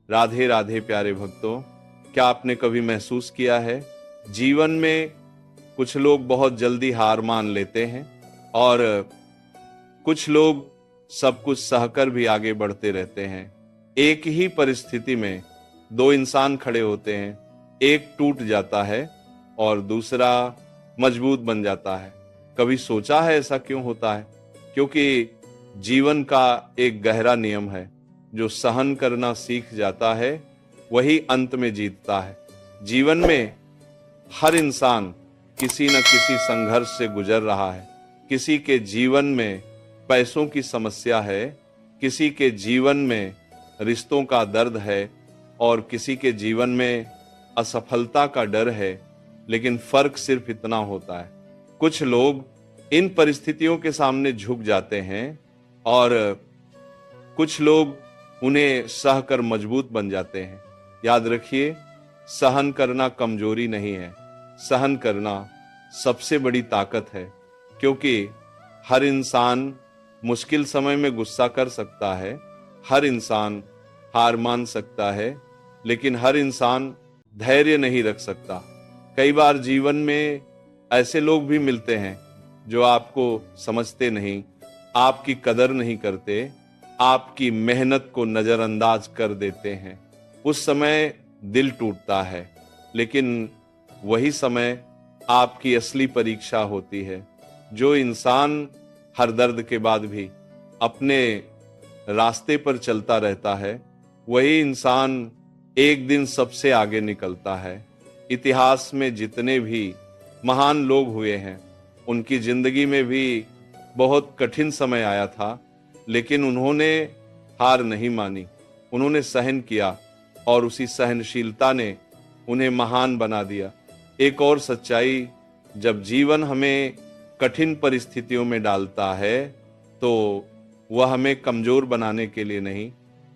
राधे राधे प्यारे भक्तों, क्या आपने कभी महसूस किया है जीवन में कुछ लोग बहुत जल्दी हार मान लेते हैं और कुछ लोग सब कुछ सहकर भी आगे बढ़ते रहते हैं। एक ही परिस्थिति में दो इंसान खड़े होते हैं, एक टूट जाता है और दूसरा मजबूत बन जाता है। कभी सोचा है ऐसा क्यों होता है? क्योंकि जीवन का एक गहरा नियम है, जो सहन करना सीख जाता है वही अंत में जीतता है। जीवन में हर इंसान किसी न किसी संघर्ष से गुजर रहा है। किसी के जीवन में पैसों की समस्या है, किसी के जीवन में रिश्तों का दर्द है और किसी के जीवन में असफलता का डर है। लेकिन फर्क सिर्फ इतना होता है, कुछ लोग इन परिस्थितियों के सामने झुक जाते हैं और कुछ लोग उन्हें सहकर मजबूत बन जाते हैं। याद रखिए, सहन करना कमजोरी नहीं है, सहन करना सबसे बड़ी ताकत है। क्योंकि हर इंसान मुश्किल समय में गुस्सा कर सकता है, हर इंसान हार मान सकता है, लेकिन हर इंसान धैर्य नहीं रख सकता। कई बार जीवन में ऐसे लोग भी मिलते हैं जो आपको समझते नहीं, आपकी कदर नहीं करते, आपकी मेहनत को नजरअंदाज कर देते हैं। उस समय दिल टूटता है, लेकिन वही समय आपकी असली परीक्षा होती है। जो इंसान हर दर्द के बाद भी अपने रास्ते पर चलता रहता है, वही इंसान एक दिन सबसे आगे निकलता है। इतिहास में जितने भी महान लोग हुए हैं, उनकी जिंदगी में भी बहुत कठिन समय आया था, लेकिन उन्होंने हार नहीं मानी, उन्होंने सहन किया और उसी सहनशीलता ने उन्हें महान बना दिया। एक और सच्चाई, जब जीवन हमें कठिन परिस्थितियों में डालता है तो वह हमें कमजोर बनाने के लिए नहीं,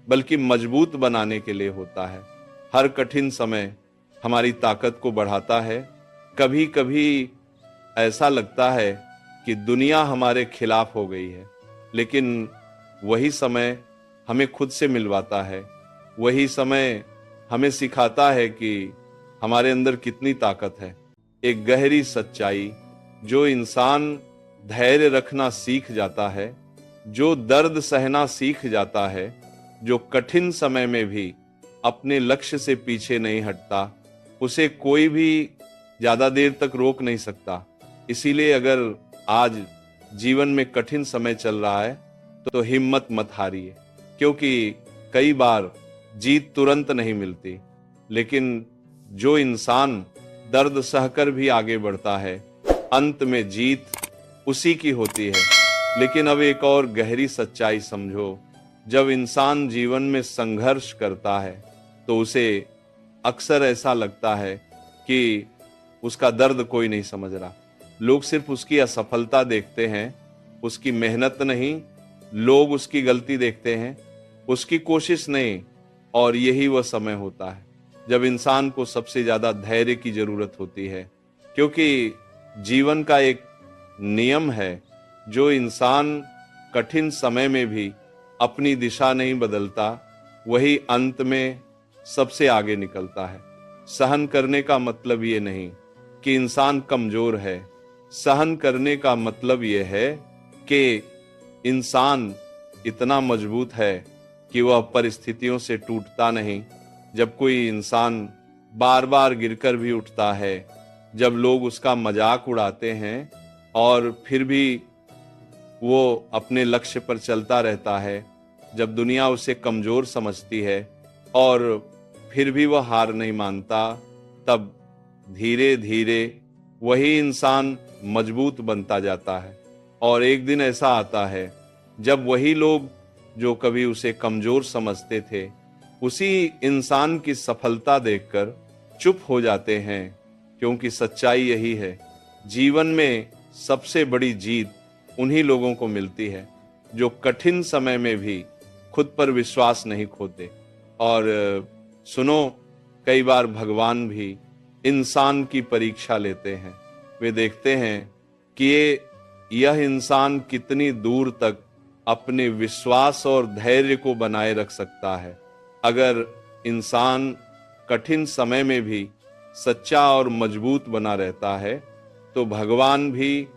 बल्कि मजबूत बनाने के लिए होता है। हर कठिन समय हमारी ताकत को बढ़ाता है। कभी कभी ऐसा लगता है कि दुनिया हमारे खिलाफ हो गई है, लेकिन वही समय हमें खुद से मिलवाता है। वही समय हमें सिखाता है कि हमारे अंदर कितनी ताकत है। एक गहरी सच्चाई, जो इंसान धैर्य रखना सीख जाता है, जो दर्द सहना सीख जाता है, जो कठिन समय में भी अपने लक्ष्य से पीछे नहीं हटता, उसे कोई भी ज्यादा देर तक रोक नहीं सकता। इसीलिए अगर आज जीवन में कठिन समय चल रहा है तो हिम्मत मत हारिए, क्योंकि कई बार जीत तुरंत नहीं मिलती, लेकिन जो इंसान दर्द सहकर भी आगे बढ़ता है, अंत में जीत उसी की होती है। लेकिन अब एक और गहरी सच्चाई समझो, जब इंसान जीवन में संघर्ष करता है तो उसे अक्सर ऐसा लगता है कि उसका दर्द कोई नहीं समझ रहा। लोग सिर्फ उसकी असफलता देखते हैं, उसकी मेहनत नहीं। लोग उसकी गलती देखते हैं, उसकी कोशिश नहीं। और यही वह समय होता है जब इंसान को सबसे ज्यादा धैर्य की जरूरत होती है, क्योंकि जीवन का एक नियम है, जो इंसान कठिन समय में भी अपनी दिशा नहीं बदलता, वही अंत में सबसे आगे निकलता है। सहन करने का मतलब ये नहीं कि इंसान कमजोर है, सहन करने का मतलब ये है कि इंसान इतना मजबूत है कि वह परिस्थितियों से टूटता नहीं। जब कोई इंसान बार बार गिरकर भी उठता है, जब लोग उसका मजाक उड़ाते हैं और फिर भी वो अपने लक्ष्य पर चलता रहता है, जब दुनिया उसे कमजोर समझती है और फिर भी वह हार नहीं मानता, तब धीरे धीरे वही इंसान मजबूत बनता जाता है। और एक दिन ऐसा आता है जब वही लोग जो कभी उसे कमजोर समझते थे, उसी इंसान की सफलता देखकर चुप हो जाते हैं। क्योंकि सच्चाई यही है, जीवन में सबसे बड़ी जीत उन्हीं लोगों को मिलती है जो कठिन समय में भी खुद पर विश्वास नहीं खोते। और सुनो, कई बार भगवान भी इंसान की परीक्षा लेते हैं। वे देखते हैं कि यह इंसान कितनी दूर तक अपने विश्वास और धैर्य को बनाए रख सकता है। अगर इंसान कठिन समय में भी सच्चा और मजबूत बना रहता है तो भगवान भी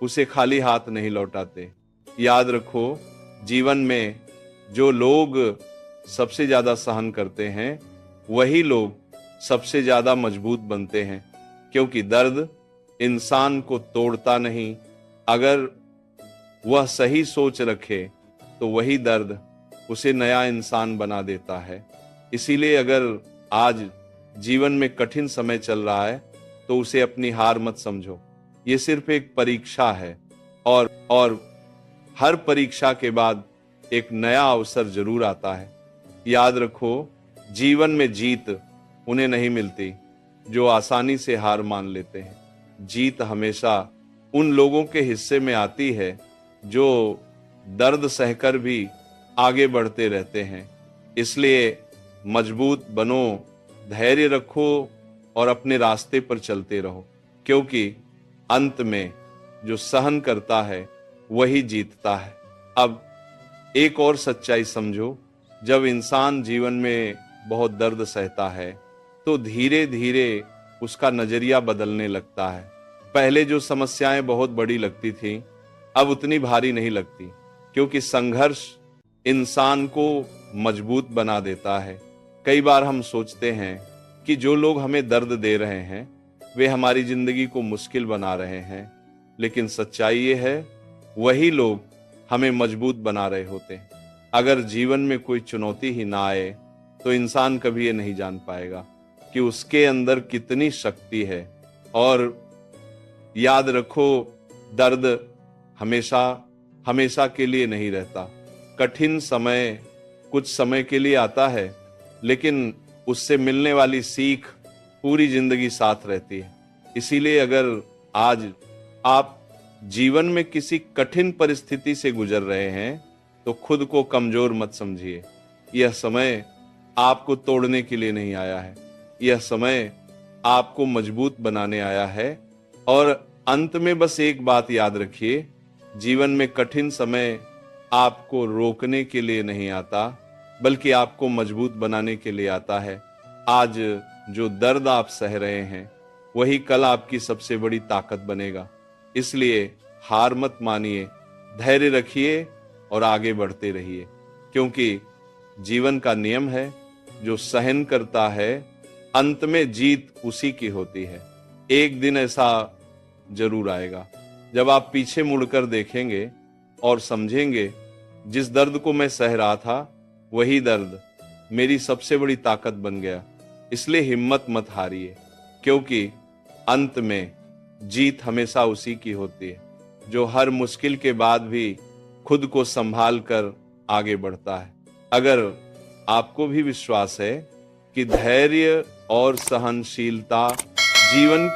उसे खाली हाथ नहीं लौटाते। याद रखो, जीवन में जो लोग सबसे ज्यादा सहन करते हैं वही लोग सबसे ज्यादा मजबूत बनते हैं, क्योंकि दर्द इंसान को तोड़ता नहीं, अगर वह सही सोच रखे तो वही दर्द उसे नया इंसान बना देता है। इसीलिए अगर आज जीवन में कठिन समय चल रहा है तो उसे अपनी हार मत समझो। ये सिर्फ एक परीक्षा है और हर परीक्षा के बाद एक नया अवसर जरूर आता है। याद रखो, जीवन में जीत उन्हें नहीं मिलती जो आसानी से हार मान लेते हैं। जीत हमेशा उन लोगों के हिस्से में आती है जो दर्द सहकर भी आगे बढ़ते रहते हैं। इसलिए मजबूत बनो, धैर्य रखो और अपने रास्ते पर चलते रहो, क्योंकि अंत में जो सहन करता है वही जीतता है। अब एक और सच्चाई समझो, जब इंसान जीवन में बहुत दर्द सहता है तो धीरे धीरे उसका नजरिया बदलने लगता है। पहले जो समस्याएं बहुत बड़ी लगती थी अब उतनी भारी नहीं लगती, क्योंकि संघर्ष इंसान को मजबूत बना देता है। कई बार हम सोचते हैं कि जो लोग हमें दर्द दे रहे हैं वे हमारी जिंदगी को मुश्किल बना रहे हैं, लेकिन सच्चाई ये है वही लोग हमें मजबूत बना रहे होते हैं। अगर जीवन में कोई चुनौती ही ना आए तो इंसान कभी ये नहीं जान पाएगा कि उसके अंदर कितनी शक्ति है। और याद रखो, दर्द हमेशा हमेशा के लिए नहीं रहता। कठिन समय कुछ समय के लिए आता है, लेकिन उससे मिलने वाली सीख पूरी जिंदगी साथ रहती है। इसीलिए अगर आज आप जीवन में किसी कठिन परिस्थिति से गुजर रहे हैं तो खुद को कमजोर मत समझिए। यह समय आपको तोड़ने के लिए नहीं आया है, यह समय आपको मजबूत बनाने आया है। और अंत में बस एक बात याद रखिए, जीवन में कठिन समय आपको रोकने के लिए नहीं आता, बल्कि आपको मजबूत बनाने के लिए आता है। आज जो दर्द आप सह रहे हैं वही कल आपकी सबसे बड़ी ताकत बनेगा। इसलिए हार मत मानिए, धैर्य रखिए और आगे बढ़ते रहिए, क्योंकि जीवन का नियम है, जो सहन करता है अंत में जीत उसी की होती है। एक दिन ऐसा जरूर आएगा जब आप पीछे मुड़कर देखेंगे और समझेंगे जिस दर्द को मैं सह रहा था वही दर्द मेरी सबसे बड़ी ताकत बन गया। इसलिए हिम्मत मत हारिए, क्योंकि अंत में जीत हमेशा उसी की होती है जो हर मुश्किल के बाद भी खुद को संभाल कर आगे बढ़ता है। अगर आपको भी विश्वास है कि धैर्य और सहनशीलता जीवन